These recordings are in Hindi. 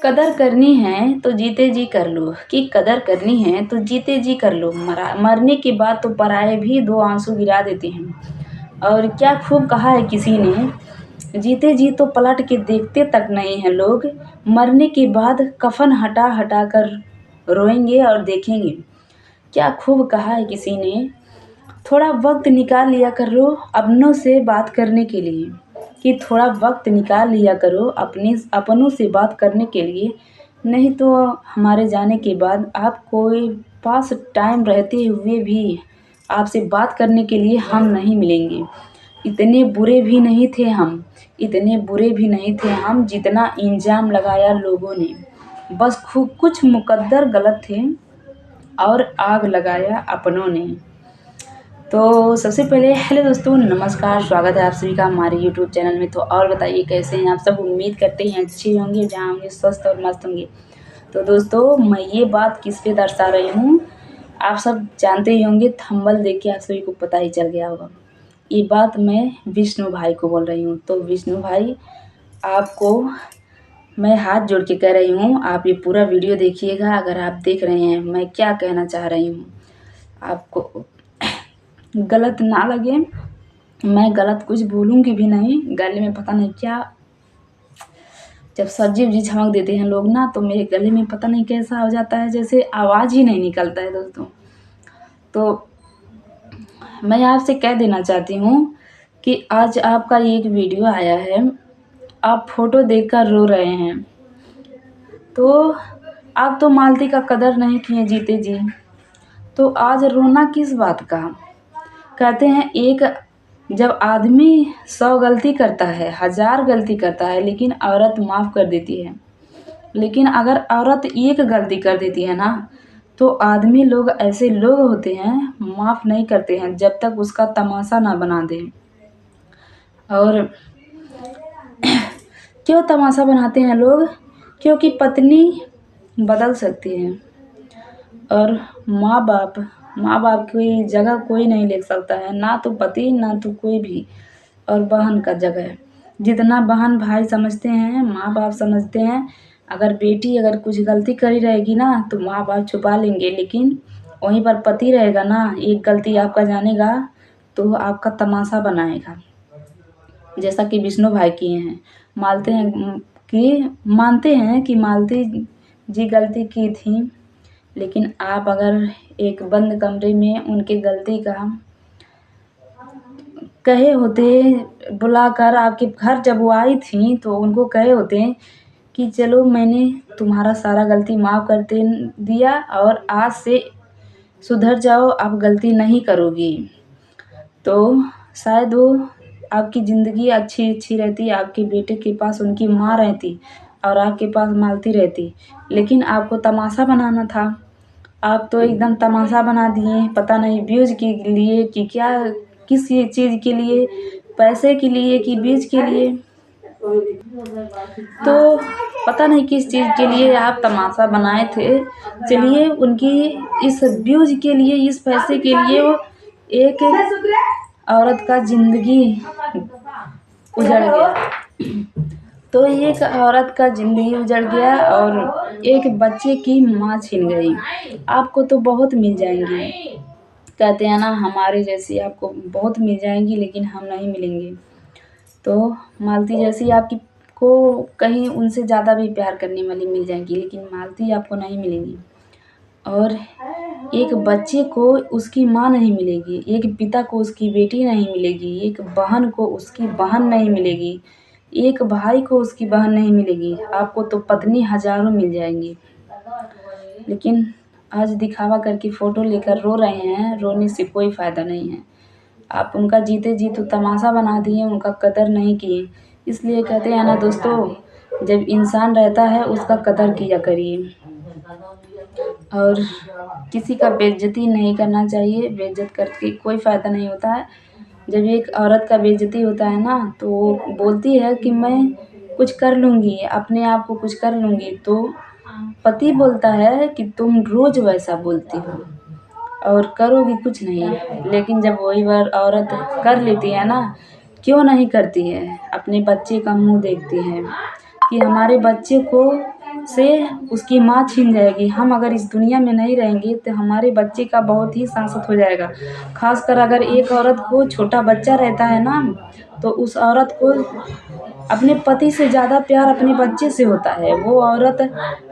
कदर करनी है तो जीते जी कर लो, कि कदर करनी है तो जीते जी कर लो। मरने के बाद तो पराए भी दो आंसू गिरा देते हैं। और क्या खूब कहा है किसी ने, जीते जी तो पलट के देखते तक नहीं हैं लोग, मरने के बाद कफन हटा हटा कर रोएंगे और देखेंगे। क्या खूब कहा है किसी ने, थोड़ा वक्त निकाल लिया करो अपनों से बात करने के लिए, कि थोड़ा वक्त निकाल लिया करो अपने अपनों से बात करने के लिए। नहीं तो हमारे जाने के बाद आप कोई पास टाइम रहते हुए भी आपसे बात करने के लिए हम नहीं मिलेंगे। इतने बुरे भी नहीं थे हम, इतने बुरे भी नहीं थे हम जितना इल्ज़ाम लगाया लोगों ने। बस खूब कुछ मुकद्दर गलत थे और आग लगाया अपनों ने। तो सबसे पहले हेलो दोस्तों, नमस्कार, स्वागत है आप सभी का हमारे यूट्यूब चैनल में। तो और बताइए कैसे हैं आप सब। उम्मीद करते हैं अच्छे होंगे, जहाँ होंगे स्वस्थ और मस्त होंगे। तो दोस्तों, मैं ये बात किस पे दर्शा रही हूँ आप सब जानते ही होंगे, थंबनेल देख के आप सभी को पता ही चल गया होगा। ये बात मैं विष्णु भाई को बोल रही हूँ। तो विष्णु भाई, आपको मैं हाथ जोड़ के कह रही हूँ, आप ये पूरा वीडियो देखिएगा। अगर आप देख रहे हैं मैं क्या कहना चाह रही हूँ, आपको गलत ना लगे, मैं गलत कुछ बोलूँगी भी नहीं। गले में पता नहीं क्या, जब सब्जी उब्जी छमक देते हैं लोग ना, तो मेरे गले में पता नहीं कैसा हो जाता है, जैसे आवाज़ ही नहीं निकलता है दोस्तों। तो मैं आपसे कह देना चाहती हूँ कि आज आपका एक वीडियो आया है, आप फ़ोटो देखकर रो रहे हैं। तो आप तो मालती का कदर नहीं किए जीते जी, तो आज रोना किस बात का। कहते हैं एक जब आदमी 100 गलती करता है, 1000 गलती करता है, लेकिन औरत माफ़ कर देती है। लेकिन अगर औरत एक गलती कर देती है ना, तो आदमी लोग ऐसे लोग होते हैं, माफ़ नहीं करते हैं जब तक उसका तमाशा ना बना दें। और क्यों तमाशा बनाते हैं लोग, क्योंकि पत्नी बदल सकती है और माँ बाप की जगह कोई नहीं ले सकता है, ना तो पति ना तो कोई भी। और बहन का जगह जितना बहन भाई समझते हैं, माँ बाप समझते हैं। अगर बेटी अगर कुछ गलती करी रहेगी ना, तो माँ बाप छुपा लेंगे, लेकिन वहीं पर पति रहेगा ना, एक गलती आपका जानेगा तो आपका तमाशा बनाएगा। जैसा कि विष्णु भाई किए हैं, मानते हैं कि मालती जी गलती की थी, लेकिन आप अगर एक बंद कमरे में उनके गलती का कहे होते, बुलाकर आपके घर जब वो आई थी तो उनको कहे होते कि चलो मैंने तुम्हारा सारा गलती माफ़ कर दिया और आज से सुधर जाओ, आप गलती नहीं करोगी, तो शायद वो आपकी ज़िंदगी अच्छी रहती, आपके बेटे के पास उनकी माँ रहती और आपके पास मालती रहती। लेकिन आपको तमाशा बनाना था, आप तो एकदम तमाशा बना दिए। पता नहीं व्यूज़ के लिए कि क्या, किस ये चीज़ के लिए, पैसे के लिए कि व्यूज़ के लिए, तो पता नहीं किस चीज़ के लिए आप तमाशा बनाए थे। चलिए, उनकी इस व्यूज़ के लिए, इस पैसे के लिए वो एक औरत का ज़िंदगी उजड़ गया। तो एक औरत का ज़िंदगी उजड़ गया और एक बच्चे की माँ छिन गई। आपको तो बहुत मिल जाएंगी, कहते हैं ना, हमारे जैसी आपको बहुत मिल जाएंगी, लेकिन हम नहीं मिलेंगे। तो मालती जैसी आपकी को कहीं उनसे ज़्यादा भी प्यार करने वाली मिल जाएंगी, लेकिन मालती आपको नहीं मिलेंगी। और एक बच्चे को उसकी माँ नहीं मिलेगी, एक पिता को उसकी बेटी नहीं मिलेगी, एक बहन को उसकी बहन नहीं मिलेगी, एक भाई को उसकी बहन नहीं मिलेगी। आपको तो पत्नी हज़ारों मिल जाएंगी, लेकिन आज दिखावा करके फ़ोटो लेकर रो रहे हैं। रोने से कोई फ़ायदा नहीं है। आप उनका जीते जी तो तमाशा बना दिए, उनका कदर नहीं किए। इसलिए कहते हैं ना दोस्तों, जब इंसान रहता है उसका कदर किया करिए और किसी का बेइज्जती नहीं करना चाहिए। बेइज्जत करके कोई फ़ायदा नहीं होता है। जब एक औरत का बेइज्जती होता है ना, तो वो बोलती है कि मैं कुछ कर लूँगी, अपने आप को कुछ कर लूँगी, तो पति बोलता है कि तुम रोज़ वैसा बोलती हो और करोगी कुछ नहीं। लेकिन जब वही बार औरत कर लेती है ना, क्यों नहीं करती है, अपने बच्चे का मुँह देखती है कि हमारे बच्चे को से उसकी माँ छीन जाएगी। हम अगर इस दुनिया में नहीं रहेंगे तो हमारे बच्चे का बहुत ही शाश्वत हो जाएगा। ख़ासकर अगर एक औरत को छोटा बच्चा रहता है ना, तो उस औरत को अपने पति से ज़्यादा प्यार अपने बच्चे से होता है। वो औरत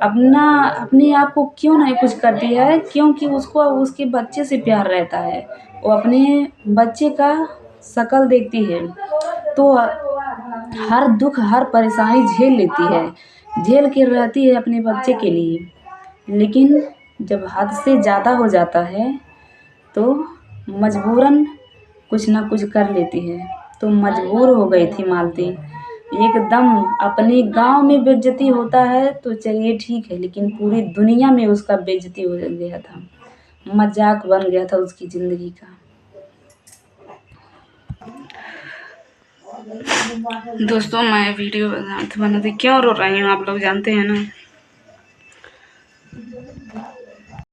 अपने आप को क्यों नहीं कुछ करती है, क्योंकि उसको उसके बच्चे से प्यार रहता है। वो अपने बच्चे का शकल देखती है, तो हर दुख हर परेशानी झेल लेती है, झेल के रहती है अपने बच्चे के लिए। लेकिन जब हद से ज़्यादा हो जाता है तो मजबूरन कुछ ना कुछ कर लेती है। तो मजबूर हो गई थी मालती, एकदम अपने गांव में बेइज्जती होता है तो चलिए ठीक है, लेकिन पूरी दुनिया में उसका बेइज्जती हो गया था, मजाक बन गया था उसकी ज़िंदगी का। दोस्तों मैं वीडियो बनाती क्यों रो रही हूँ आप लोग जानते हैं ना।